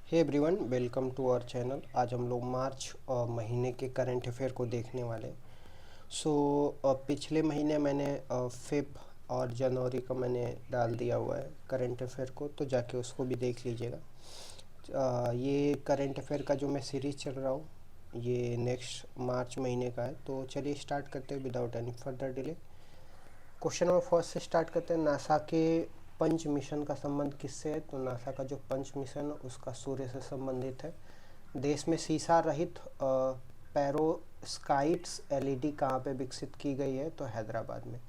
Hey everyone, welcome to our channel. आज हम लोग मार्च महीने के करंट अफेयर को देखने वाले। सो पिछले महीने मैंने फेब और जनवरी का मैंने डाल दिया हुआ है करंट अफेयर को, तो जाके उसको भी देख लीजिएगा। ये करंट अफेयर का जो मैं सीरीज़ चल रहा हूँ ये नेक्स्ट मार्च महीने का है। तो चलिए स्टार्ट करते हैं without any further delay. Question number first से स्टार्ट करते हैं। नासा के पंच मिशन का संबंध किससे है? तो नासा का जो पंच मिशन है उसका सूर्य से संबंधित है। देश में सीसा रहित पेरोस्काइट्स एलईडी कहाँ पे विकसित की गई है? तो हैदराबाद में।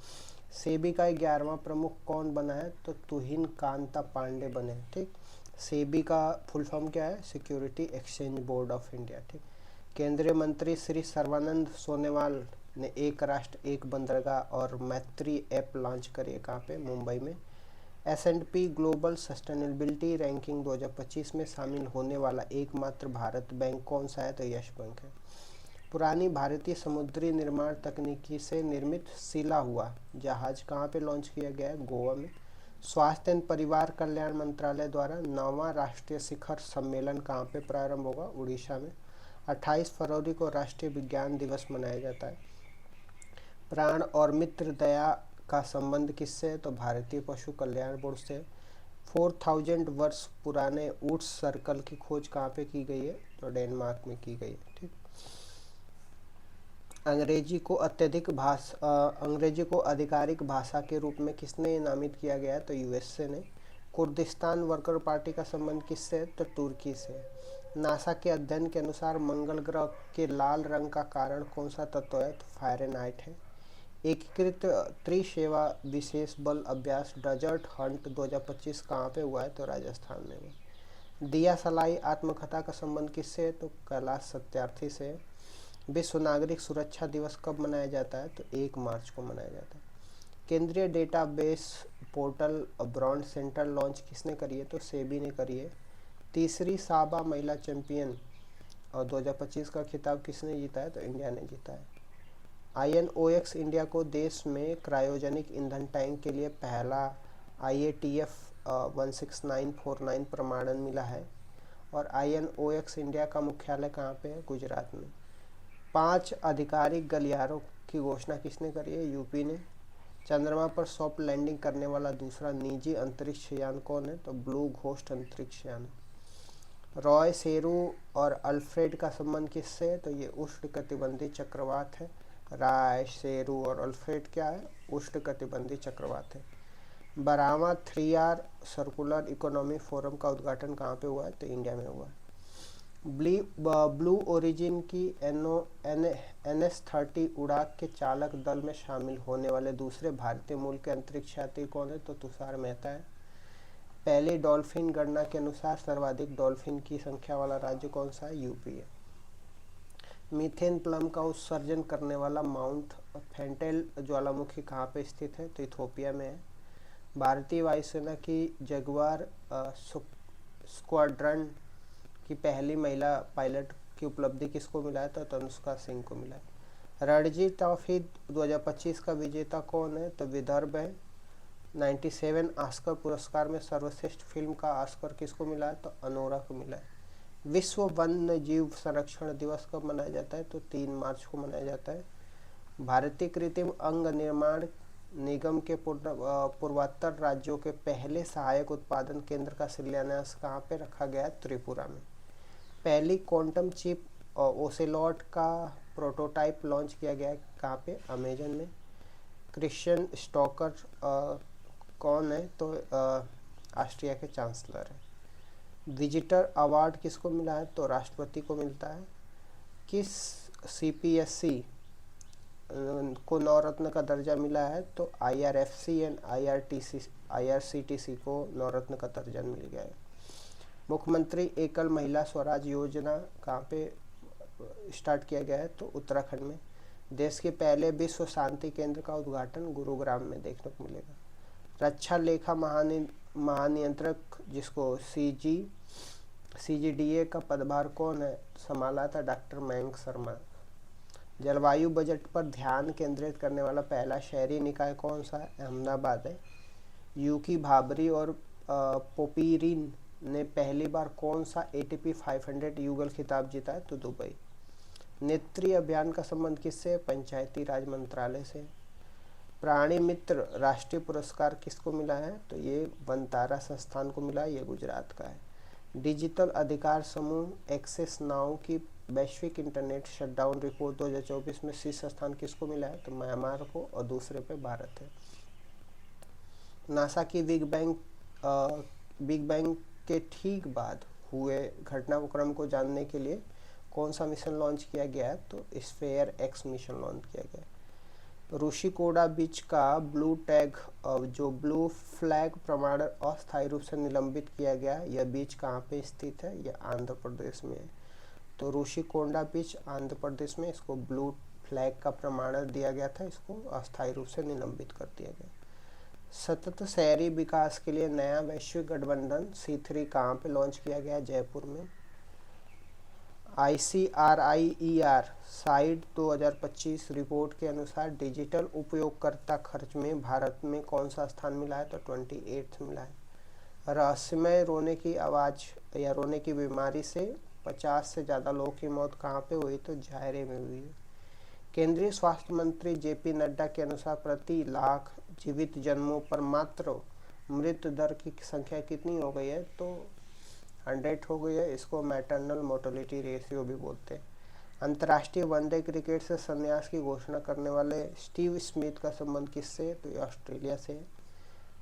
सेबी का 11वां प्रमुख कौन बना है? तो तुहिन कांता पांडे बने। ठीक। सेबी का फुल फॉर्म क्या है? Security exchange board of India. ठीक। केंद्रीय मंत्री श्री सर्बानंद सोनोवाल ने एक राष्ट्र एक बंदरगाह और मैत्री ऐप लॉन्च करी है। कहाँ पे? मुंबई में। S&P ग्लोबल सस्टेनेबिलिटी रैंकिंग 2025 में शामिल होने वाला एकमात्र भारत बैंक कौन सा है? तो यस बैंक है। पुरानी भारतीय समुद्री निर्माण तकनीकी से निर्मित सिला हुआ जहाज कहाँ पे लॉन्च किया गया है? गोवा में। स्वास्थ्य एवं परिवार कल्याण मंत्रालय द्वारा 9वां राष्ट्रीय शिखर सम्मेलन कहाँ पे प्रारंभ होगा? उड़ीसा में। 28 फरवरी को राष्ट्रीय विज्ञान दिवस मनाया जाता है। प्राण और मित्र दया का संबंध किससे है? तो भारतीय पशु कल्याण बोर्ड से। 4000 वर्ष पुराने ऊट्स सर्कल की खोज कहाँ पे की गई है? तो डेनमार्क में की गई है। ठीक। अंग्रेजी को आधिकारिक भाषा के रूप में किसने नामित किया गया है? तो यूएसए ने। कुर्दिस्तान वर्कर पार्टी का संबंध किससे है? तो तुर्की से। नासा के अध्ययन के अनुसार मंगल ग्रह के लाल रंग का कारण कौन सा तत्व है? तो फारेनहाइट है। एकीकृत त्रिसेवा विशेष बल अभ्यास डेजर्ट हंट 2025 कहाँ पे हुआ है? तो राजस्थान में हुआ। दिया सलाई आत्मकथा का संबंध किससे है? तो कैलाश सत्यार्थी से। विश्व नागरिक सुरक्षा दिवस कब मनाया जाता है? तो 1 मार्च को मनाया जाता है। केंद्रीय डेटाबेस पोर्टल ब्रॉन्ड सेंटर लॉन्च किसने करी है? तो सेबी ने करी है। तीसरी साबा महिला चैंपियन और 2025 का खिताब किसने जीता है? तो इंडिया ने जीता है। INOX इंडिया को देश में क्रायोजेनिक ईंधन टैंक के लिए पहला IATF 16949 प्रमाणन मिला है। और INOX इंडिया का मुख्यालय कहाँ पे है? गुजरात में। 5 आधिकारिक गलियारों की घोषणा किसने करी है? यूपी ने। चंद्रमा पर सॉफ्ट लैंडिंग करने वाला दूसरा निजी अंतरिक्ष यान कौन है? तो ब्लू घोस्ट अंतरिक्ष यान। रॉय शेरू और अल्फ्रेड का संबंध किससे है? तो ये उष्णकटिबंधीय चक्रवात है। राय शेरू और अल्फ्रेड क्या है? उष्णकटिबंधीय चक्रवात है। 12वां 3R सर्कुलर इकोनॉमी फोरम का उद्घाटन कहाँ पे हुआ है? तो इंडिया में हुआ है। ब्लू ओरिजिन की NS-30 उड़ाक के चालक दल में शामिल होने वाले दूसरे भारतीय मूल के अंतरिक्ष यात्री कौन है? तो तुषार मेहता है। पहली डॉल्फिन गणना के अनुसार सर्वाधिक डॉल्फिन की संख्या वाला राज्य कौन सा है? यूपी है। मीथेन प्लम का उत्सर्जन करने वाला माउंट फेंटेल ज्वालामुखी कहाँ पे स्थित है? तो इथोपिया में है। भारतीय वायुसेना की जगुआर स्क्वाड्रन की पहली महिला पायलट की उपलब्धि किसको मिला है? तो तनुष्का सिंह को मिला है। रणजी ट्रॉफी 2025 का विजेता कौन है? तो विदर्भ है। 97 ऑस्कर पुरस्कार में सर्वश्रेष्ठ फिल्म का ऑस्कर किसको मिला है? तो अनोरा को मिला है। विश्व वन्य जीव संरक्षण दिवस कब मनाया जाता है? तो 3 मार्च को मनाया जाता है। भारतीय कृत्रिम अंग निर्माण निगम के पूर्वोत्तर राज्यों के पहले सहायक उत्पादन केंद्र का शिलान्यास कहाँ पे रखा गया है? त्रिपुरा में। पहली क्वांटम चिप ओसेलॉट का प्रोटोटाइप लॉन्च किया गया है कहाँ पे? अमेजन में। क्रिश्चियन स्टॉकर कौन है? तो ऑस्ट्रिया के चांसलर है। विजिटर अवार्ड किसको मिला है? तो राष्ट्रपति को मिलता है। किस CPSC को नवरत्न का दर्जा मिला है? तो IRFC एंड IRCTC को नवरत्न का दर्जा मिल गया है। मुख्यमंत्री एकल महिला स्वराज योजना कहाँ पे स्टार्ट किया गया है? तो उत्तराखंड में। देश के पहले विश्व शांति केंद्र का उद्घाटन गुरुग्राम में देखने को मिलेगा। रक्षा लेखा महानियंत्रक जिसको CGDA का पदभार कौन है संभाला था? डॉक्टर मयंक शर्मा। जलवायु बजट पर ध्यान केंद्रित करने वाला पहला शहरी निकाय कौन सा है? अहमदाबाद है। यूकी भाबरी और पोपीरिन ने पहली बार कौन सा ATP 500 युगल खिताब जीता है? तो दुबई। नेत्री अभियान का संबंध किससे? पंचायती राज मंत्रालय से। प्राणी मित्र राष्ट्रीय पुरस्कार किसको मिला है? तो ये वनतारा संस्थान को मिला है, ये गुजरात का है। डिजिटल अधिकार समूह एक्सेस नाउ की वैश्विक इंटरनेट शटडाउन रिपोर्ट 2024 में शीर्ष स्थान किसको मिला है? तो म्यांमार को, और दूसरे पे भारत है। नासा की बिग बैंग के ठीक बाद हुए घटनाक्रम को जानने के लिए कौन सा मिशन लॉन्च किया गया है? तो स्फेयर एक्स मिशन लॉन्च किया गया है। रुशिकोडा बीच का ब्लू टैग जो ब्लू फ्लैग प्रमाणन अस्थायी रूप से निलंबित किया गया, यह बीच कहाँ पे स्थित है? यह आंध्र प्रदेश में है। तो रुशिकोंडा बीच आंध्र प्रदेश में, इसको ब्लू फ्लैग का प्रमाणन दिया गया था, इसको अस्थायी रूप से निलंबित कर दिया गया। सतत शहरी विकास के लिए नया वैश्विक गठबंधन C3 कहाँ पे लॉन्च किया गया? जयपुर में। ICRIER साइट 2025 रिपोर्ट के अनुसार डिजिटल उपयोगकर्ता खर्च में भारत में कौन सा स्थान मिला है? तो 28 मिला है। रहस्यमय रोने की आवाज़ या रोने की बीमारी से 50 से ज़्यादा लोगों की मौत कहाँ पे हुई? तो जायरे में हुई है। केंद्रीय स्वास्थ्य मंत्री JP नड्डा के अनुसार प्रति लाख जीवित जन्मों पर मात्र मृत्यु दर की संख्या कितनी हो गई है? तो 100 हो गई है। इसको मैटरनल मोर्टेलिटी रेशियो भी बोलते हैं। अंतर्राष्ट्रीय वनडे क्रिकेट से संन्यास की घोषणा करने वाले स्टीव स्मिथ का संबंध किससे? तो ये ऑस्ट्रेलिया से है।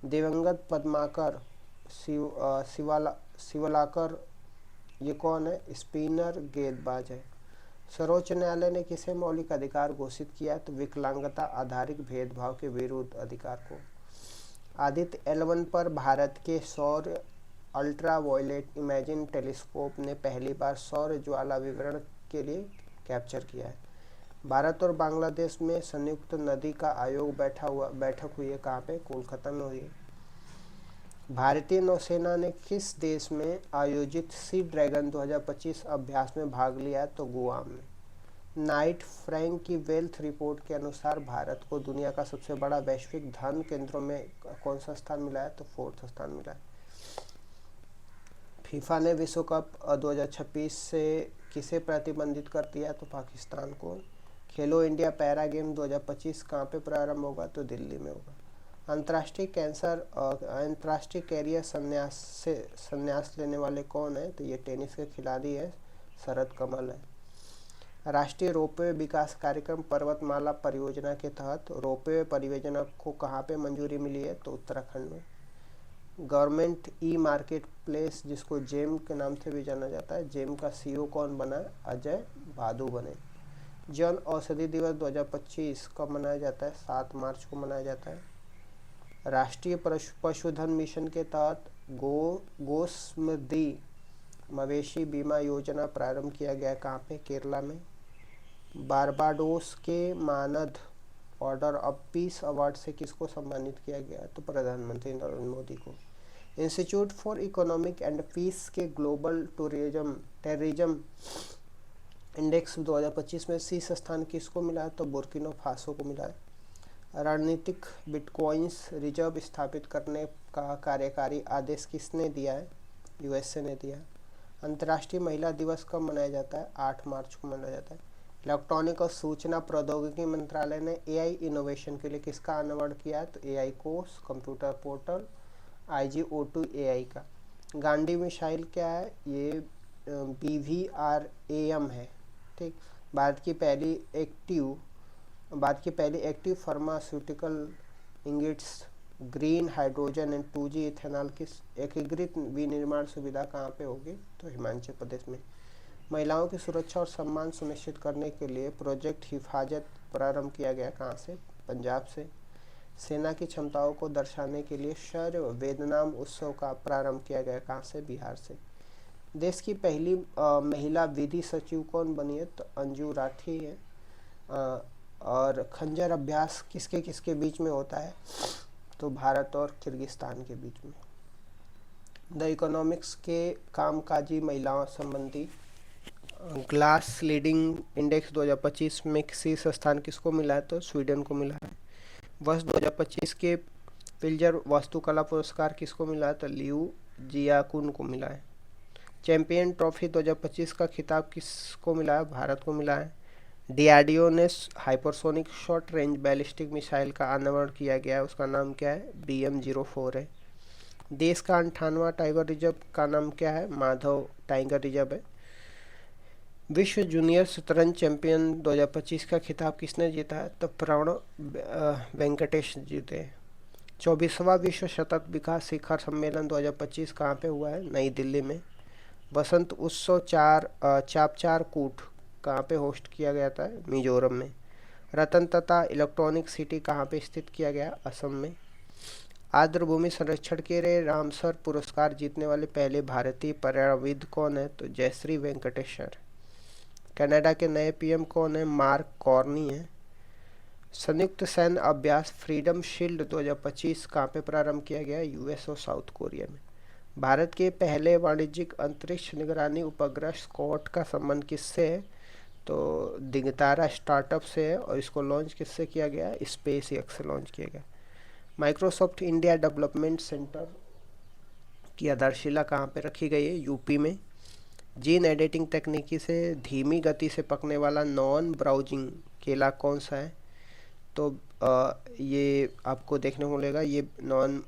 दिवंगत पद्माकर शिवलाकर ये कौन है? स्पिनर गेंदबाज है। सर्वोच्च न्यायालय ने किसे मौलिक अधिकार घोषित किया? तो विकलांगता आधारित भेदभाव के विरुद्ध अधिकार को। आदित्य L1 पर भारत के सौर अल्ट्रा वायलेट इमेजिंग टेलीस्कोप ने पहली बार सौर ज्वाला विवरण के लिए कैप्चर किया है। भारत और बांग्लादेश में संयुक्त नदी का आयोग बैठक हुई है कहाँ पे? कोलकाता में हुई है। भारतीय नौसेना ने किस देश में आयोजित सी ड्रैगन 2025 अभ्यास में भाग लिया है? तो गुआम में। नाइट फ्रैंक की वेल्थ रिपोर्ट के अनुसार भारत को दुनिया का सबसे बड़ा वैश्विक धन केंद्रों में कौन सा स्थान मिला है? तो 4th स्थान मिला है। फीफा ने विश्व कप 2026 से किसे प्रतिबंधित कर दिया? तो पाकिस्तान को। खेलो इंडिया पैरा गेम 2025 कहाँ पे प्रारंभ होगा? तो दिल्ली में होगा। अंतर्राष्ट्रीय कैरियर संन्यास लेने वाले कौन है? तो ये टेनिस के खिलाड़ी है, शरद कमल है। राष्ट्रीय रोपवे विकास कार्यक्रम पर्वतमाला परियोजना के तहत रोपवे परियोजना को कहाँ पे मंजूरी मिली है? तो उत्तराखंड में। गवर्नमेंट मार्केट प्लेस जिसको जेम के नाम से भी जाना जाता है, जेम का CEO कौन बना है? अजय भादु बने। जन औषधि दिवस 2025 कब मनाया जाता है? 7 मार्च को मनाया जाता है। राष्ट्रीय पशुधन मिशन के तहत गोसमृद्धि मवेशी बीमा योजना प्रारंभ किया गया कहाँ पे? केरला में। बारबाडोस के मानद ऑर्डर ऑफ पीस अवार्ड से किसको सम्मानित किया गया? तो प्रधानमंत्री नरेंद्र मोदी को। Institute for economic and peace के ग्लोबल टेररिज्म इंडेक्स 2025 में शीर्ष स्थान किसको मिला है? तो बुर्किना फासो को मिला है। रणनीतिक बिटकॉइंस रिजर्व स्थापित करने का कार्यकारी आदेश किसने दिया है? USA ने दिया। अंतर्राष्ट्रीय महिला दिवस कब मनाया जाता है? 8 मार्च को मनाया जाता है। इलेक्ट्रॉनिक और सूचना प्रौद्योगिकी मंत्रालय ने AI इनोवेशन के लिए किसका अनावरण किया है? तो AI course, computer portal, IGO2 AI का। गांडी मिसाइल क्या है? ये BVRAM है। ठीक। भारत की पहली active pharmaceutical ingredients green hydrogen and 2G ethanol की एकीकृत विनिर्माण सुविधा कहाँ पे होगी? तो हिमाचल प्रदेश में। महिलाओं की सुरक्षा और सम्मान सुनिश्चित करने के लिए प्रोजेक्ट हिफाजत प्रारंभ किया गया कहाँ से? पंजाब से। सेना की क्षमताओं को दर्शाने के लिए शौर्य वेदनाम उत्सव का प्रारंभ किया गया कहाँ से? बिहार से। देश की पहली महिला विधि सचिव कौन बनी है? तो अंजू राठी है। और खंजर अभ्यास किसके किसके बीच में होता है? तो भारत और किर्गिस्तान के बीच में। द इकोनॉमिक्स के कामकाजी महिलाओं संबंधी ग्लास लीडिंग इंडेक्स 2025 में शीर्ष स्थान किसको मिला है? तो स्वीडन को मिला है। वर्ष 2025 के पिल्जर वास्तुकला पुरस्कार किसको मिला है? तो लियू जियाकुन को मिला है। चैंपियन ट्रॉफी 2025 का खिताब किसको मिला है? भारत को मिला है। डीआरडीओ ने hypersonic short range ballistic missile का अनावरण किया गया है, उसका नाम क्या है? BM-04 है। देश का 58वां टाइगर रिजर्व का नाम क्या है? माधव टाइगर रिजर्व है। विश्व जूनियर शतरंज चैंपियन 2025 का खिताब किसने जीता है? तो प्रणव वेंकटेश जीते हैं। 24वां विश्व सतत विकास शिखर सम्मेलन 2025 कहाँ पे हुआ है? नई दिल्ली में। वसंत उत्सव चापचार कूट कहाँ पे होस्ट किया गया था? मिजोरम में। रतन टाटा इलेक्ट्रॉनिक सिटी कहाँ पे स्थित किया गया? असम में। आर्द्रभूमि संरक्षण के लिए रामसर पुरस्कार जीतने वाले पहले भारतीय पर्यावरणविद कौन है? तो जयश्री वेंकटेश्वर। कनाडा के नए पीएम कौन है? मार्क कार्नी है। संयुक्त सैन्य अभ्यास फ्रीडम शील्ड 2025 कहाँ पे प्रारंभ किया गया? यूएस और साउथ कोरिया में। भारत के पहले वाणिज्यिक अंतरिक्ष निगरानी उपग्रह स्कॉट का संबंध किससे है? तो दिगंतरा स्टार्टअप से है और इसको लॉन्च किससे किया गया? स्पेस एक्स से लॉन्च किया गया। माइक्रोसॉफ्ट इंडिया डेवलपमेंट सेंटर की आधारशिला कहाँ पे रखी गई है? यूपी में। जीन एडिटिंग तकनीकी से धीमी गति से पकने वाला नॉन ब्राउजिंग केला कौन सा है? तो ये आपको देखने को मिलेगा, ये नॉन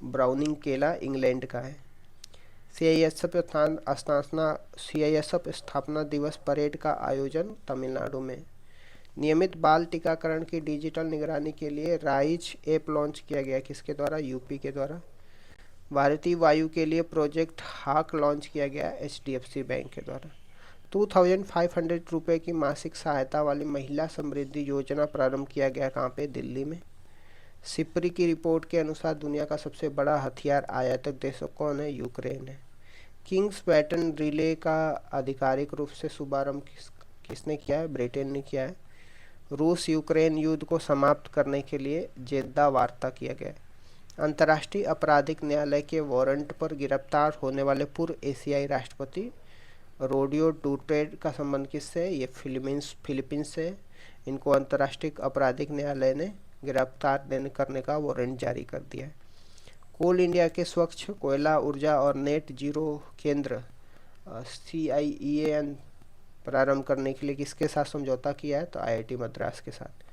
ब्राउनिंग केला इंग्लैंड का है। सीआईएसएफ स्थापना दिवस परेड का आयोजन तमिलनाडु में। नियमित बाल टीकाकरण की डिजिटल निगरानी के लिए राइज ऐप लॉन्च किया गया, किसके द्वारा? यूपी के द्वारा। भारतीय वायु के लिए प्रोजेक्ट हाक लॉन्च किया गया HDFC बैंक के द्वारा। 2500 रुपये की मासिक सहायता वाली महिला समृद्धि योजना प्रारंभ किया गया, कहाँ पे? दिल्ली में। सिप्री की रिपोर्ट के अनुसार दुनिया का सबसे बड़ा हथियार आयातक देश कौन है? यूक्रेन है। किंग्स बैटन रिले का आधिकारिक रूप से शुभारंभ किसने किया है? ब्रिटेन ने किया है। रूस यूक्रेन युद्ध को समाप्त करने के लिए जेद्दा वार्ता किया गया। अंतर्राष्ट्रीय आपराधिक न्यायालय के वारंट पर गिरफ्तार होने वाले पूर्व एशियाई राष्ट्रपति रोडियो डूटेर्टे का संबंध किससे है? ये फिलीपींस से। इनको अंतर्राष्ट्रीय आपराधिक न्यायालय ने गिरफ्तार करने का वारंट जारी कर दिया है। कोल इंडिया के स्वच्छ कोयला ऊर्जा और नेट जीरो केंद्र CIEAN प्रारंभ करने के लिए किसके साथ समझौता किया है? तो IIT मद्रास के साथ।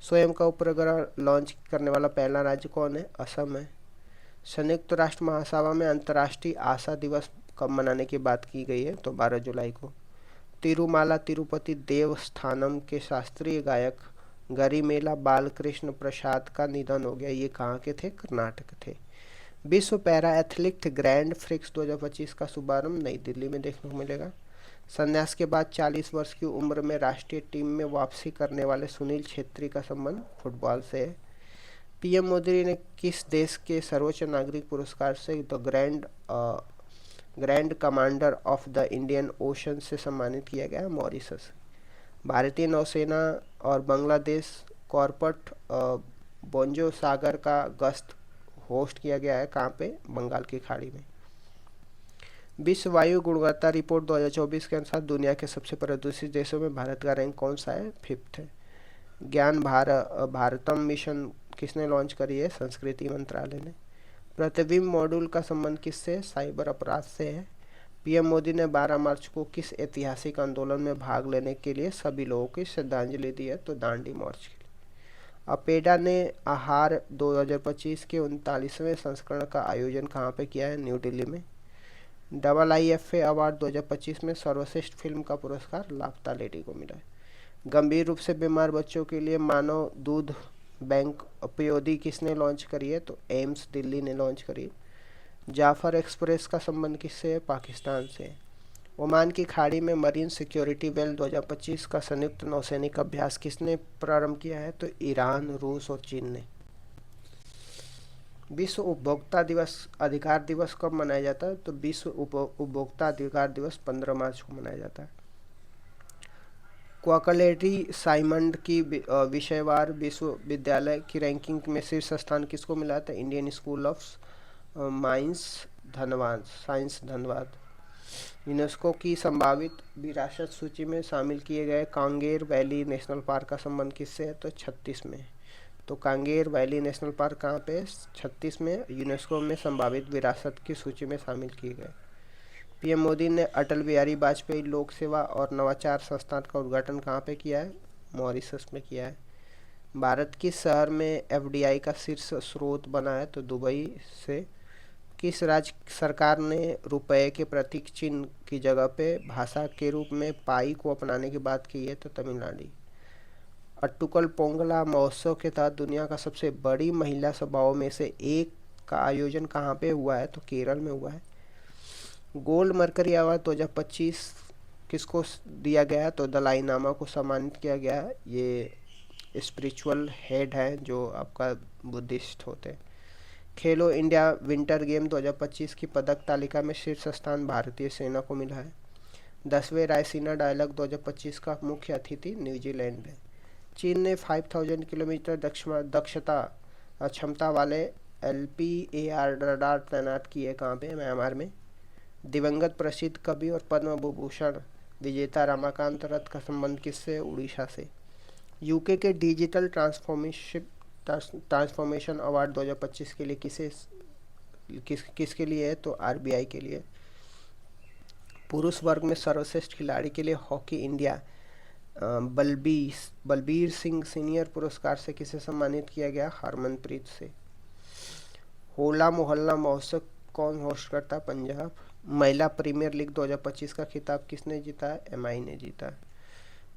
स्वयं का उपग्रह लॉन्च करने वाला पहला राज्य कौन है? असम है। संयुक्त राष्ट्र महासभा में अंतर्राष्ट्रीय आशा दिवस कब मनाने की बात की गई है? तो 12 जुलाई को। तिरुमाला तिरुपति देवस्थानम के शास्त्रीय गायक गरिमेला बालकृष्ण प्रसाद का निधन हो गया, ये कहाँ के थे? कर्नाटक थे। विश्व पैरा एथलीट ग्रैंड प्रिक्स 2025 का शुभारंभ नई दिल्ली में देखने को मिलेगा। संन्यास के बाद 40 वर्ष की उम्र में राष्ट्रीय टीम में वापसी करने वाले सुनील छेत्री का संबंध फुटबॉल से है। पीएम मोदी ने किस देश के सर्वोच्च नागरिक पुरस्कार से the grand commander of the Indian ocean से सम्मानित किया गया? मॉरिशस। भारतीय नौसेना और बांग्लादेश कॉर्पट बोंजो सागर का गश्त होस्ट किया गया है, कहाँ पे? बंगाल की खाड़ी में। विश्व वायु गुणवत्ता रिपोर्ट 2024 के अनुसार दुनिया के सबसे प्रदूषित देशों में भारत का रैंक कौन सा है? 5th है। ज्ञान भारतम मिशन किसने लॉन्च करी है? संस्कृति मंत्रालय ने। प्रतिबिंब मॉड्यूल का संबंध किससे? साइबर अपराध से है। पीएम मोदी ने 12 मार्च को किस ऐतिहासिक आंदोलन में भाग लेने के लिए सभी लोगों की श्रद्धांजलि दी है? तो दांडी मार्च के लिए। अपेडा ने आहार 2025 के 39वें संस्करण का आयोजन कहाँ पे किया है? न्यू दिल्ली में। IIFA अवार्ड 2025 में सर्वश्रेष्ठ फिल्म का पुरस्कार लापता लेडी को मिला है। गंभीर रूप से बीमार बच्चों के लिए मानव दूध बैंक उपयोगी किसने लॉन्च करी है? तो एम्स दिल्ली ने लॉन्च करी। जाफर एक्सप्रेस का संबंध किससे है? पाकिस्तान से। ओमान की खाड़ी में मरीन सिक्योरिटी वेल 2025 का संयुक्त नौसैनिक अभ्यास किसने प्रारंभ किया है? तो ईरान, रूस और चीन ने। विश्व उपभोक्ता दिवस अधिकार दिवस कब मनाया जाता है? तो विश्व उपभोक्ता अधिकार दिवस 15 मार्च को मनाया जाता है। क्वाकलेरी साइमंड की विषयवार विश्वविद्यालय की रैंकिंग में शीर्ष स्थान किसको मिला था? Indian school of science Dhanbad. UNESCO की संभावित विरासत सूची में शामिल किए गए कांगेर वैली नेशनल पार्क का संबंध किससे है? तो 36 में। तो तो कांगेर वैली नेशनल पार्क कहाँ पे? 36 में यूनेस्को में संभावित विरासत की सूची में शामिल किए गए। पीएम मोदी ने अटल बिहारी वाजपेयी लोक सेवा और नवाचार संस्थान का उद्घाटन कहाँ पे किया है? मॉरिशस में किया है। भारत किस शहर में एफडीआई का शीर्ष स्रोत बना है? तो दुबई से। किस राज्य सरकार ने रुपए के प्रतीक चिन्ह की जगह पे भाषा के रूप में पाई को अपनाने की बात की है? तो तमिलनाडु। अट्टुकल पोंगला महोत्सव के तहत दुनिया का सबसे बड़ी महिला सभाओं में से एक का आयोजन कहाँ पे हुआ है? तो केरल में हुआ है। गोल्ड मरकरी अवार्ड 2025 किसको दिया गया है? तो दलाई लामा को सम्मानित किया गया है। ये स्पिरिचुअल हेड है जो आपका बुद्धिस्ट होते हैं। खेलो इंडिया विंटर गेम 2025 की पदक तालिका में शीर्ष स्थान भारतीय सेना को मिला है। 10वें रायसीना डायलॉग 2025 का मुख्य अतिथि न्यूजीलैंड है। चीन ने 5000 किलोमीटर दक्षता क्षमता वाले LPAR रडार तैनात किए कहाँ पे? म्यांमार में। दिवंगत प्रसिद्ध कवि और पद्म विभूषण विजेता रमाकांत रथ का संबंध किससे? उड़ीसा से। यूके के डिजिटल ट्रांसफॉर्मेशन अवार्ड 2025 के लिए किसके लिए है? तो RBI के लिए। पुरुष वर्ग में सर्वश्रेष्ठ खिलाड़ी के लिए hockey India Balbir Singh senior पुरस्कार से किसे सम्मानित किया गया? हरमनप्रीत से। होला मोहल्ला महोत्सव कौन होस्ट करता? पंजाब। महिला प्रीमियर लीग 2025 का खिताब किसने जीता है? MI ने जीता।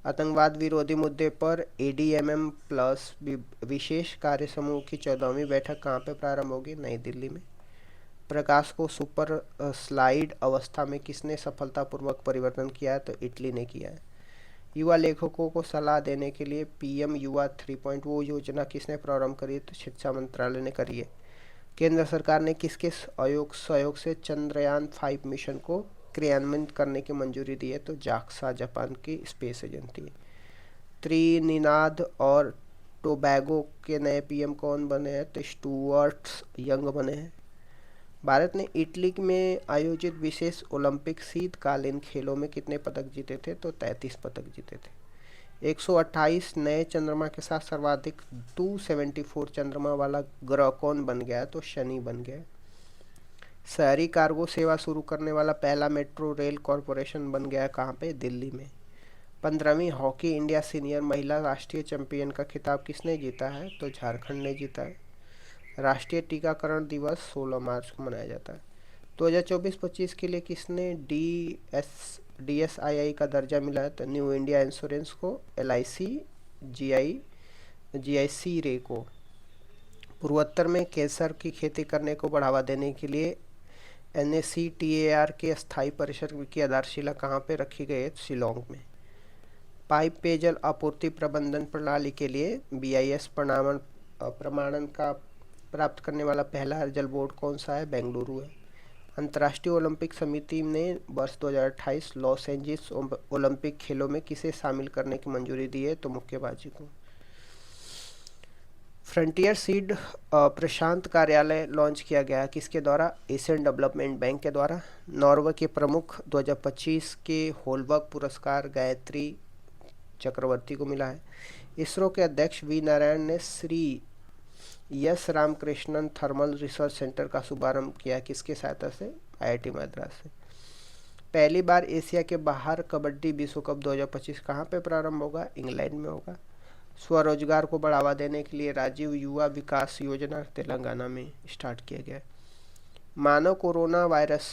आतंकवाद विरोधी मुद्दे पर ADMM प्लस विशेष कार्य समूह की 14वीं बैठक कहाँ पे प्रारंभ होगी? नई दिल्ली में। प्रकाश को सुपर स्लाइड अवस्था में किसने सफलतापूर्वक परिवर्तन किया है? तो इटली ने किया है। युवा लेखकों को सलाह देने के लिए PM युवा 3.0 योजना किसने प्रारंभ करी? तो शिक्षा मंत्रालय ने करी है। केंद्र सरकार ने किसके सहयोग से चंद्रयान 5 मिशन को क्रियान्वित करने की मंजूरी दी है? तो जाक्सा जापान की स्पेस एजेंसी। त्रिनिदाद और टोबैगो के नए PM कौन बने हैं? तो स्टुअर्ट यंग बने हैं। भारत ने इटली में आयोजित विशेष ओलंपिक शीतकालीन खेलों में कितने पदक जीते थे? तो 33 पदक जीते थे। 128 नए चंद्रमा के साथ सर्वाधिक 274 चंद्रमा वाला ग्रह कौन बन गया? तो शनि बन गया। शहरी कार्गो सेवा शुरू करने वाला पहला मेट्रो रेल कॉरपोरेशन बन गया कहाँ पे? दिल्ली में। 15वीं हॉकी इंडिया सीनियर महिला राष्ट्रीय चैंपियन का खिताब किसने जीता है? तो झारखंड ने जीता है। राष्ट्रीय टीकाकरण दिवस 16 मार्च को मनाया जाता है। 2024-25 के लिए किसने DSII का दर्जा मिला है? तो न्यू इंडिया इंश्योरेंस को, LIC, GIC रे को। पूर्वोत्तर में केसर की खेती करने को बढ़ावा देने के लिए NACTAR के स्थायी परिषद की आधारशिला कहाँ पे रखी गई है? शिलोंग में। पाइप पेयजल आपूर्ति प्रबंधन प्रणाली के लिए BIS प्रमाणन का प्राप्त करने वाला पहला जल बोर्ड कौन सा है? बेंगलुरु है। अंतर्राष्ट्रीय ओलंपिक समिति ने वर्ष 2028 लॉस एंजिल्स ओलंपिक खेलों में किसे शामिल करने की मंजूरी दी है? तो मुक्केबाजी को। फ्रंटियर सीड प्रशांत कार्यालय लॉन्च किया गया किसके द्वारा? एशियन डेवलपमेंट बैंक के द्वारा। नॉर्वे के प्रमुख 2025 के होलबर्ग पुरस्कार गायत्री चक्रवर्ती को मिला है। इसरो के अध्यक्ष V नारायण ने Shri yes Ramakrishnan thermal research centre का शुभारंभ किया किसके सहायता से? IIT मद्रास से। पहली बार एशिया के बाहर कबड्डी विश्व कप 2025 कहाँ पे प्रारंभ होगा? इंग्लैंड में होगा। स्वरोजगार को बढ़ावा देने के लिए राजीव युवा विकास योजना तेलंगाना में स्टार्ट किया गया। मानव कोरोना वायरस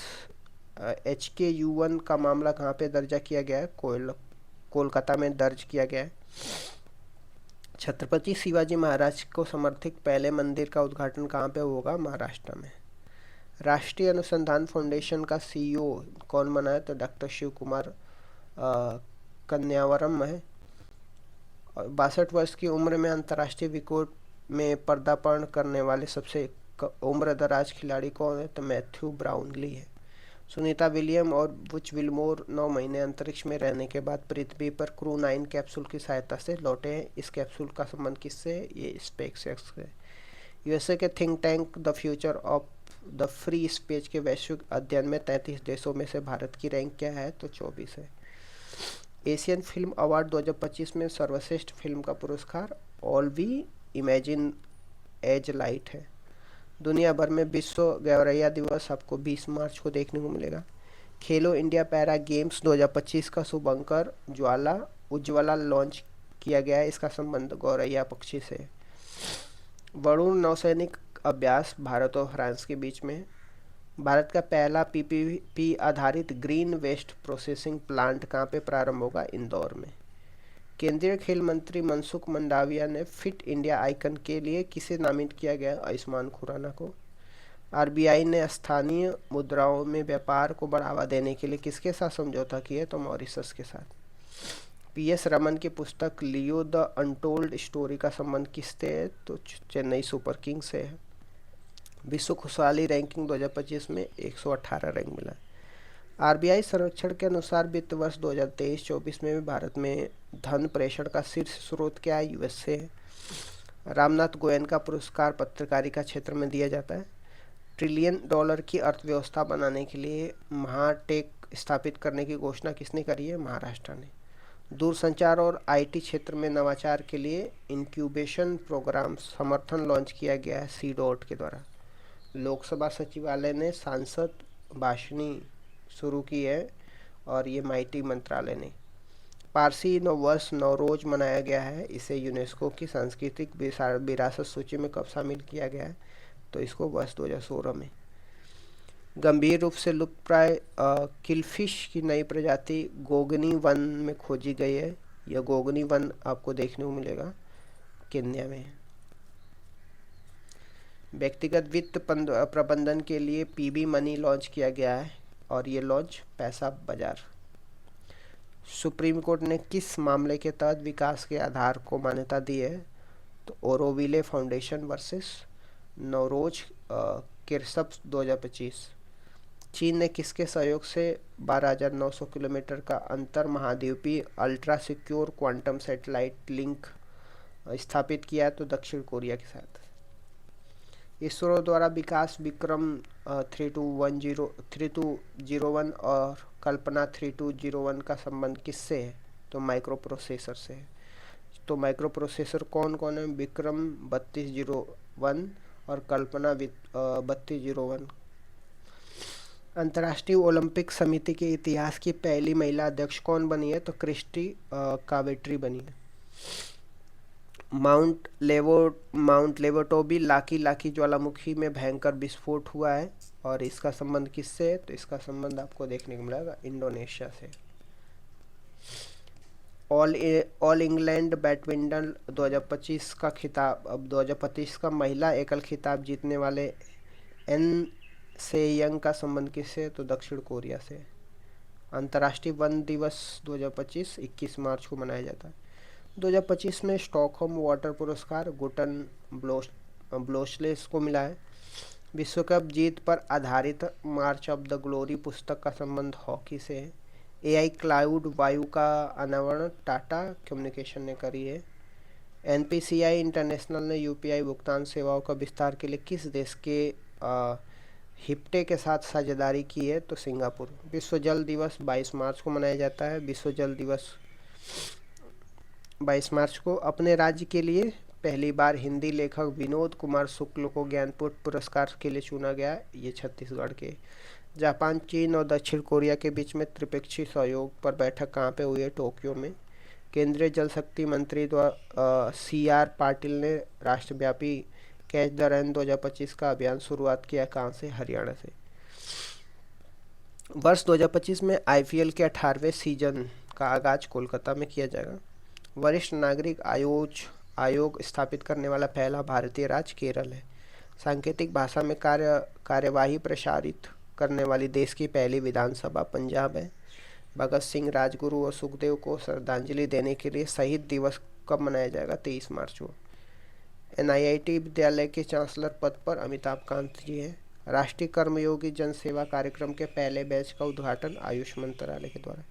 HKU1 का मामला कहाँ पे दर्ज किया गया है? कोलकाता में दर्ज किया गया है। छत्रपति शिवाजी महाराज को समर्पित पहले मंदिर का उद्घाटन कहाँ पे होगा? महाराष्ट्र में। राष्ट्रीय अनुसंधान फाउंडेशन का CEO कौन बना है? तो डॉक्टर शिव कुमार कन्यावरम है। 62 वर्ष की उम्र में अंतर्राष्ट्रीय रिकॉर्ड में पदार्पण करने वाले सबसे उम्र दराज खिलाड़ी कौन है? तो मैथ्यू ब्राउनली है। सुनीता विलियम और बुच विलमोर 9 महीने अंतरिक्ष में रहने के बाद पृथ्वी पर क्रू 9 कैप्सूल की सहायता से लौटे हैं। इस कैप्सूल का संबंध किससे? ये स्पेसएक्स है। USA के think tank the future of the free space के वैश्विक अध्ययन में 33 देशों में से भारत की रैंक क्या है? तो 24 है। एशियन फिल्म अवार्ड 2025 में सर्वश्रेष्ठ फिल्म का पुरस्कार ऑल्वी इमेजिन एज लाइट है। दुनिया भर में विश्व गौरैया दिवस आपको 20 मार्च को देखने को मिलेगा। खेलो इंडिया पैरा गेम्स 2025 का शुभंकर ज्वाला उज्ज्वला लॉन्च किया गया है। इसका संबंध गौरैया पक्षी से है। वरुण नौसैनिक अभ्यास भारत और फ्रांस के बीच में। भारत का पहला पीपीपी आधारित ग्रीन वेस्ट प्रोसेसिंग प्लांट कहाँ पे प्रारंभ होगा? इंदौर में। केंद्रीय खेल मंत्री मनसुख मंडाविया ने फिट इंडिया आइकन के लिए किसे नामित किया गया? आयुष्मान खुराना को। आरबीआई ने स्थानीय मुद्राओं में व्यापार को बढ़ावा देने के लिए किसके साथ समझौता किया? तो मॉरिशस के साथ। पीएस रमन की पुस्तक लियो द अनटोल्ड स्टोरी का संबंध किससे है? तो चेन्नई सुपर किंग्स से है। विश्व खुशहाली रैंकिंग 2025 में 118 रैंक मिला। आरबीआई सर्वेक्षण के अनुसार वित्त वर्ष 2023-24 में भी भारत में धन प्रेषण का शीर्ष स्रोत क्या है? यूएस से है। रामनाथ गोयन का पुरस्कार पत्रकारिता क्षेत्र में दिया जाता है। $1 ट्रिलियन की अर्थव्यवस्था बनाने के लिए महाटेक स्थापित करने की घोषणा किसने करी है? महाराष्ट्र ने। दूरसंचार और आईटी क्षेत्र में नवाचार के लिए इंक्यूबेशन प्रोग्राम समर्थन लॉन्च किया गया है सी.डॉट के द्वारा। लोकसभा सचिवालय ने सांसद भाषणी शुरू की है और ये माइटी मंत्रालय ने। पारसी नववर्ष नवरोज मनाया गया है। इसे यूनेस्को की सांस्कृतिक विरासत सूची में कब शामिल किया गया है? तो इसको वर्ष 2016 में। गंभीर रूप से लुप्तप्राय किलफिश की नई प्रजाति गोगनी वन में खोजी गई है। यह गोगनी वन आपको देखने को मिलेगा केन्या में। व्यक्तिगत वित्त प्रबंधन के लिए पीबी मनी लॉन्च किया गया है और ये लॉन्च पैसा बाजार। सुप्रीम कोर्ट ने किस मामले के तहत विकास के आधार को मान्यता दी है? तो ओरोविले फाउंडेशन वर्सेस नवरोज किरसप 2025। चीन ने किसके सहयोग से 12,900 किलोमीटर का अंतर महाद्वीपीय ultra secure quantum satellite link स्थापित किया है? तो दक्षिण कोरिया के साथ। इसरो द्वारा विकास विक्रम 3201 और कल्पना 3201 का संबंध किससे है? तो माइक्रो प्रोसेसर से है। तो माइक्रो प्रोसेसर कौन कौन है? विक्रम 3201 और कल्पना 3201। अंतर्राष्ट्रीय ओलंपिक समिति के इतिहास की पहली महिला अध्यक्ष कौन बनी है? तो क्रिस्टी कावेट्री बनी है। माउंट लेवोटोबी लाकी ज्वालामुखी में भयंकर विस्फोट हुआ है और इसका संबंध किससे है? तो इसका संबंध आपको देखने को मिलेगा इंडोनेशिया से। ऑल इंग्लैंड बैडमिंटन 2025 का खिताब, अब 2025 का महिला एकल खिताब जीतने वाले एन सेयंग का संबंध किससे? तो दक्षिण कोरिया से। अंतर्राष्ट्रीय वन दिवस 2025 21 मार्च को मनाया जाता है। 2025 में स्टॉकहोम वाटर पुरस्कार गुटन ब्लोसलेस को मिला है। विश्व कप जीत पर आधारित मार्च ऑफ द ग्लोरी पुस्तक का संबंध हॉकी से है। एआई क्लाउड वायु का अनावरण टाटा कम्युनिकेशन ने करी है। एनपीसीआई इंटरनेशनल ने यूपीआई भुगतान सेवाओं का विस्तार के लिए किस देश के हिप्टे के साथ साझेदारी की है? तो सिंगापुर। विश्व जल दिवस 22 मार्च को मनाया जाता है। विश्व जल दिवस 22 मार्च को। अपने राज्य के लिए पहली बार हिंदी लेखक विनोद कुमार शुक्ल को ज्ञानपीठ पुरस्कार के लिए चुना गया। ये छत्तीसगढ़ के। जापान, चीन और दक्षिण कोरिया के बीच में त्रिपक्षीय सहयोग पर बैठक कहाँ पे हुई है? टोक्यो में। केंद्रीय जल शक्ति मंत्री द्वारा CR पाटिल ने राष्ट्रव्यापी कैच द रन 2025 का अभियान शुरुआत किया। कहाँ से? हरियाणा से। वर्ष 2025 में आईपीएल के 18वें सीजन का आगाज कोलकाता में किया जाएगा। वरिष्ठ नागरिक आयोग स्थापित करने वाला पहला भारतीय राज्य केरल है। सांकेतिक भाषा में कार्यवाही प्रसारित करने वाली देश की पहली विधानसभा पंजाब है। भगत सिंह, राजगुरु और सुखदेव को श्रद्धांजलि देने के लिए शहीद दिवस कब मनाया जाएगा? 23 मार्च को। एनआईआईटी विद्यालय के चांसलर पद पर अमिताभ कांत जी हैं। राष्ट्रीय कर्मयोगी जन सेवा कार्यक्रम के पहले बैच का उद्घाटन आयुष मंत्रालय के द्वारा।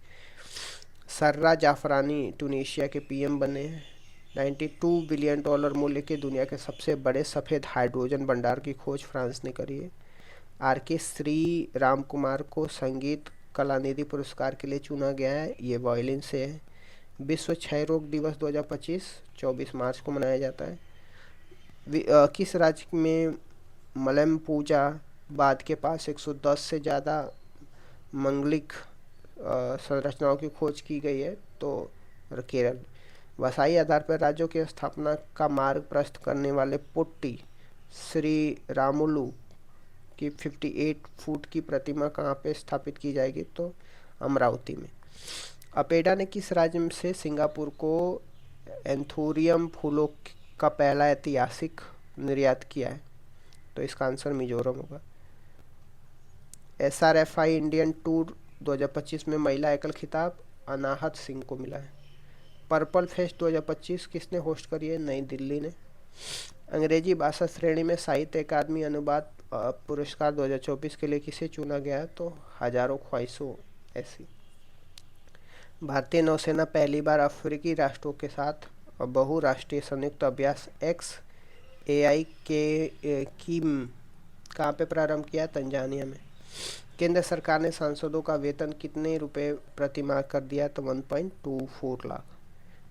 सर्रा जाफरानी टूनीशिया के पीएम बने हैं। $92 बिलियन मूल्य के दुनिया के सबसे बड़े सफ़ेद हाइड्रोजन भंडार की खोज फ्रांस ने करी है। आर.के. श्री राम कुमार को संगीत कलानिधि पुरस्कार के लिए चुना गया है। ये वायलिन से है। विश्व क्षय रोग दिवस 2025 24 मार्च को मनाया जाता है। किस राज्य में मलैमपूजा बाद के पास 110 से ज़्यादा मंगलिक संरचनाओं की खोज की गई है? तो केरल। वसाई आधार पर राज्यों की स्थापना का मार्ग प्रशस्त करने वाले पुट्टी श्री रामुलु की 58 फुट की प्रतिमा कहाँ पे स्थापित की जाएगी? तो अमरावती में। अपेडा ने किस राज्य से सिंगापुर को एंथोरियम फूलों का पहला ऐतिहासिक निर्यात किया है? तो इसका आंसर मिजोरम होगा। SRFI इंडियन टूर 2025 में महिला एकल खिताब अनाहत सिंह को मिला है। पर्पल फेस्ट 2025 किसने होस्ट करी है? नई दिल्ली ने। अंग्रेजी भाषा श्रेणी में साहित्य अकादमी अनुवाद पुरस्कार 2024 के लिए किसे चुना गया है? तो हजारों ख्वाहिशों ऐसी। भारतीय नौसेना पहली बार अफ्रीकी राष्ट्रों के साथ बहुराष्ट्रीय संयुक्त अभ्यास XAI के कीम कहाँ पे प्रारंभ किया? तंजानिया में। केंद्र सरकार ने सांसदों का वेतन कितने रुपए प्रति माह कर दिया? तो 1.24 लाख।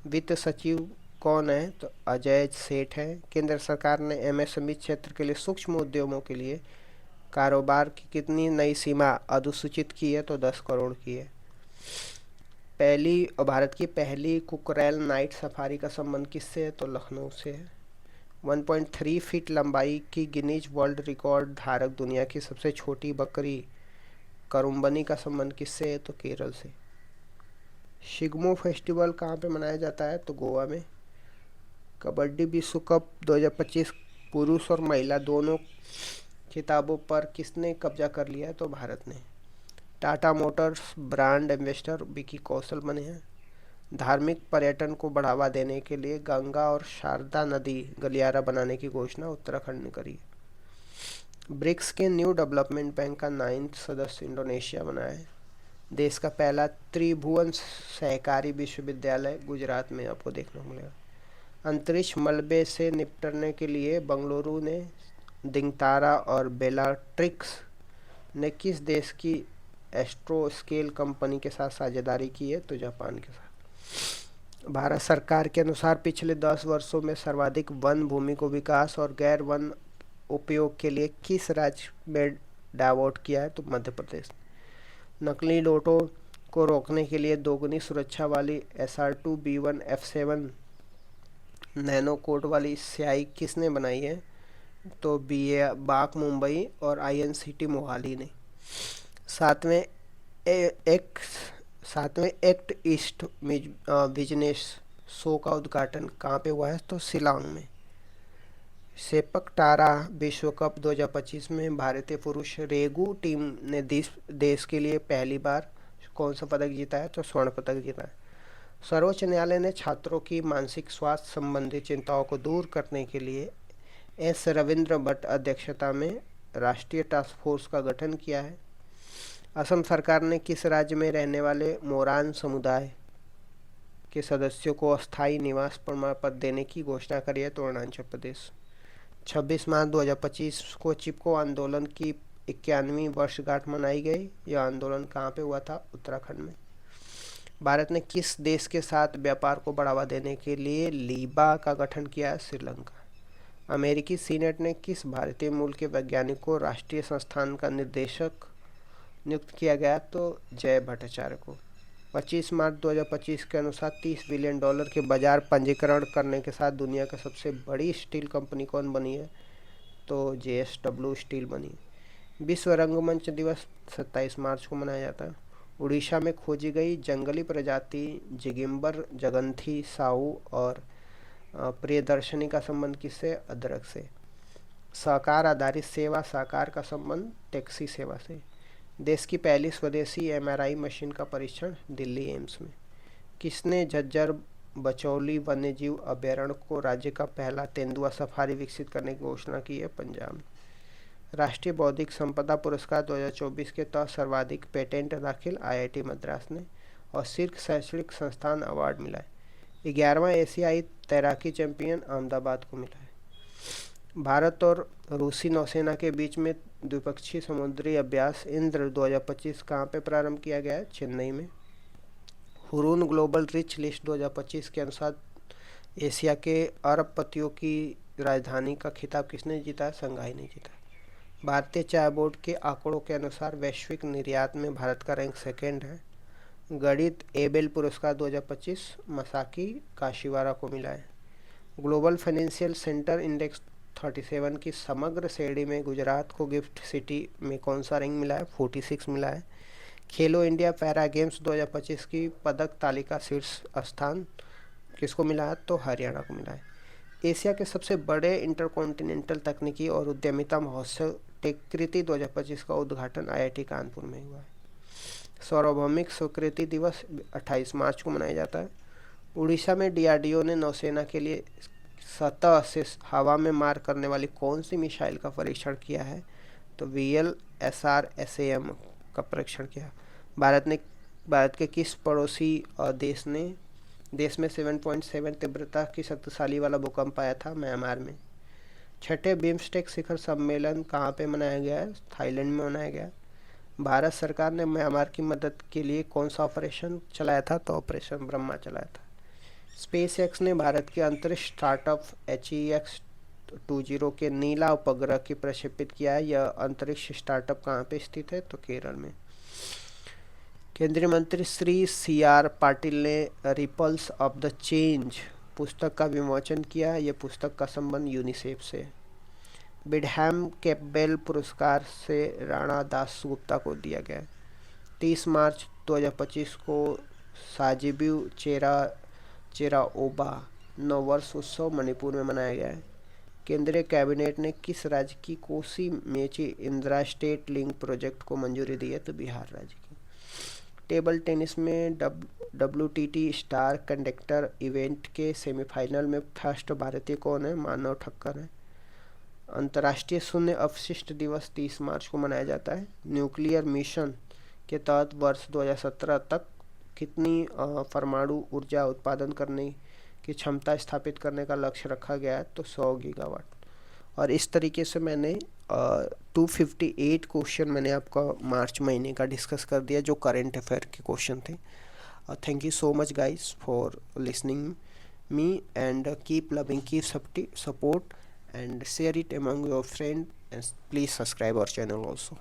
वित्त सचिव कौन है? तो अजय सेठ हैं। केंद्र सरकार ने MSME क्षेत्र के लिए सूक्ष्म उद्यमों के लिए कारोबार की कितनी नई सीमा अधिसूचित की है? तो 10 करोड़ की है। भारत की पहली कुकरेल नाइट सफारी का संबंध किससे है? तो लखनऊ से है। 1.3 फीट लंबाई की गिनीज वर्ल्ड रिकॉर्ड धारक दुनिया की सबसे छोटी बकरी करुम्बनी का संबंध किससे है? तो केरल से। शिग्मो फेस्टिवल कहाँ पे मनाया जाता है? तो गोवा में। कबड्डी विश्व कप 2025 पुरुष और महिला दोनों खिताबों पर किसने कब्जा कर लिया है? तो भारत ने। Tata motors brand ambassador Vicky Kaushal बने हैं। धार्मिक पर्यटन को बढ़ावा देने के लिए गंगा और शारदा नदी गलियारा बनाने की घोषणा उत्तराखंड ने करी। ब्रिक्स के न्यू डेवलपमेंट बैंक का 9th सदस्य इंडोनेशिया बना है। देश का पहला त्रिभुवन सहकारी विश्वविद्यालय गुजरात में आपको देखने को मिलेगा। अंतरिक्ष मलबे से निपटने के लिए बेंगलुरु ने दिंगतारा और बेलाट्रिक्स ने किस देश की एस्ट्रोस्केल कंपनी के साथ साझेदारी की है? तो जापान के साथ। भारत सरकार के अनुसार पिछले 10 वर्षों में सर्वाधिक वन भूमि को विकास और गैर वन उपयोग के लिए किस राज्य में डाइवर्ट किया है? तो मध्य प्रदेश। नकली नोटों को रोकने के लिए दोगुनी सुरक्षा वाली SR2B1F7 नैनो कोट वाली स्याही किसने बनाई है? तो बाक मुंबई और INCT मोहाली ने। सातवें एक्ट ईस्ट बिजनेस शो का उद्घाटन कहाँ पे हुआ है? तो शिलांग में। सेपक टारा विश्व कप 2025 में भारतीय पुरुष रेगू टीम ने देश के लिए पहली बार कौन सा पदक जीता है? तो स्वर्ण पदक जीता है। सर्वोच्च न्यायालय ने छात्रों की मानसिक स्वास्थ्य संबंधी चिंताओं को दूर करने के लिए S रविंद्र भट्ट अध्यक्षता में राष्ट्रीय टास्क फोर्स का गठन किया है। असम सरकार ने किस राज्य में रहने वाले मोरान समुदाय के सदस्यों को अस्थायी निवास प्रमाण पत्र देने की घोषणा करी है? तो अरुणाचल प्रदेश। 26 मार्च 2025 को चिपको आंदोलन की 91वीं वर्षगांठ मनाई गई। यह आंदोलन कहाँ पे हुआ था? उत्तराखंड में। भारत ने किस देश के साथ व्यापार को बढ़ावा देने के लिए लीबा का गठन किया है? श्रीलंका। अमेरिकी सीनेट ने किस भारतीय मूल के वैज्ञानिक को राष्ट्रीय संस्थान का निर्देशक नियुक्त किया गया? तो जय भट्टाचार्य को। 25 मार्च 2025 के अनुसार $30 बिलियन के बाजार पंजीकरण करने के साथ दुनिया की सबसे बड़ी स्टील कंपनी कौन बनी है? तो JSW स्टील बनी। विश्व रंगमंच दिवस 27 मार्च को मनाया जाता है। उड़ीसा में खोजी गई जंगली प्रजाति जिगिम्बर जगंथी साहू और प्रियदर्शनी का संबंध किससे? अदरक से। सहकार आधारित सेवा साकार का संबंध टैक्सी सेवा से। देश की पहली स्वदेशी MRI मशीन का परीक्षण दिल्ली एम्स में। किसने झज्जर बचौली वन्यजीव अभ्यारण्य को राज्य का पहला तेंदुआ सफारी विकसित करने की घोषणा की है? पंजाब। राष्ट्रीय बौद्धिक संपदा पुरस्कार 2024 के तहत सर्वाधिक पेटेंट दाखिल IIT मद्रास ने और शीर्ष शैक्षणिक संस्थान अवार्ड मिला है। 11वां एशियाई तैराकी चैंपियन अहमदाबाद को मिला है। भारत और रूसी नौसेना के बीच में द्विपक्षीय समुद्री अभ्यास इंद्र 2025 कहाँ पे प्रारंभ किया गया है? चेन्नई में। हुरून ग्लोबल रिच लिस्ट 2025 के अनुसार एशिया के अरबपतियों की राजधानी का खिताब किसने जीता है? शंघाई ने जीता है। भारतीय चाय बोर्ड के आंकड़ों के अनुसार वैश्विक निर्यात में भारत का रैंक सेकेंड है। गणित एबेल पुरस्कार 2025 मसाकी काशीवारा को मिला है। ग्लोबल फाइनेंशियल सेंटर इंडेक्स 37 की समग्र श्रेणी में गुजरात को गिफ्ट सिटी में कौन सा रैंक मिला है? 46 मिला है। खेलो इंडिया पैरा गेम्स 2025 की पदक तालिका शीर्ष स्थान किसको मिला है? तो हरियाणा को मिला है। एशिया के सबसे बड़े इंटरकॉन्टिनेंटल तकनीकी और उद्यमिता महोत्सव टेक्कृति 2025 का उद्घाटन IIT कानपुर में हुआ है। सार्वभौमिक स्वीकृति दिवस 28 मार्च को मनाया जाता है। उड़ीसा में DRDO ने नौसेना के लिए सतह से हवा में मार करने वाली कौन सी मिसाइल का परीक्षण किया है? तो VLSR SAM का परीक्षण किया। भारत के किस पड़ोसी देश में 7.7 तीव्रता की शक्तिशाली वाला भूकंप आया था? म्यांमार में। छठे बिम्स्टेक शिखर सम्मेलन कहाँ पे मनाया गया है? थाईलैंड में मनाया गया। भारत सरकार ने म्यांमार की मदद के लिए कौन सा ऑपरेशन चलाया था? तो ऑपरेशन ब्रह्मा चलाया था। SpaceX ने भारत के अंतरिक्ष स्टार्टअप HEX-20 के नीला उपग्रह की प्रक्षेपित किया है। यह अंतरिक्ष स्टार्टअप कहाँ पे स्थित है? तो केरल में। केंद्रीय मंत्री श्री CR पाटिल ने रिपल्स ऑफ द चेंज पुस्तक का विमोचन किया। यह पुस्तक का संबंध यूनिसेफ से। बिडहैम कैम्पबेल पुरस्कार से राणा दासगुप्ता को दिया गया। 30 मार्च 2025 को साजिबू चेराओबा नववर्ष उत्सव मणिपुर में मनाया गया है। केंद्रीय कैबिनेट ने किस राज्य की Kosi Mechi Indira state link project को मंजूरी दी है? तो बिहार राज्य की। टेबल टेनिस में WTT स्टार कंडक्टर इवेंट के सेमीफाइनल में फर्स्ट भारतीय कौन है? मानव ठक्कर है। अंतर्राष्ट्रीय शून्य अपशिष्ट दिवस 30 मार्च को मनाया जाता है। न्यूक्लियर मिशन के तहत वर्ष 2017 तक कितनी परमाणु ऊर्जा उत्पादन करने की क्षमता स्थापित करने का लक्ष्य रखा गया है? तो 100 गीगावाट। और इस तरीके से मैंने 258 क्वेश्चन मैंने आपका मार्च महीने का डिस्कस कर दिया जो करंट अफेयर के क्वेश्चन थे। Thank you so much guys for listening me and keep loving, keep support and share it among your friends, and please subscribe our channel also.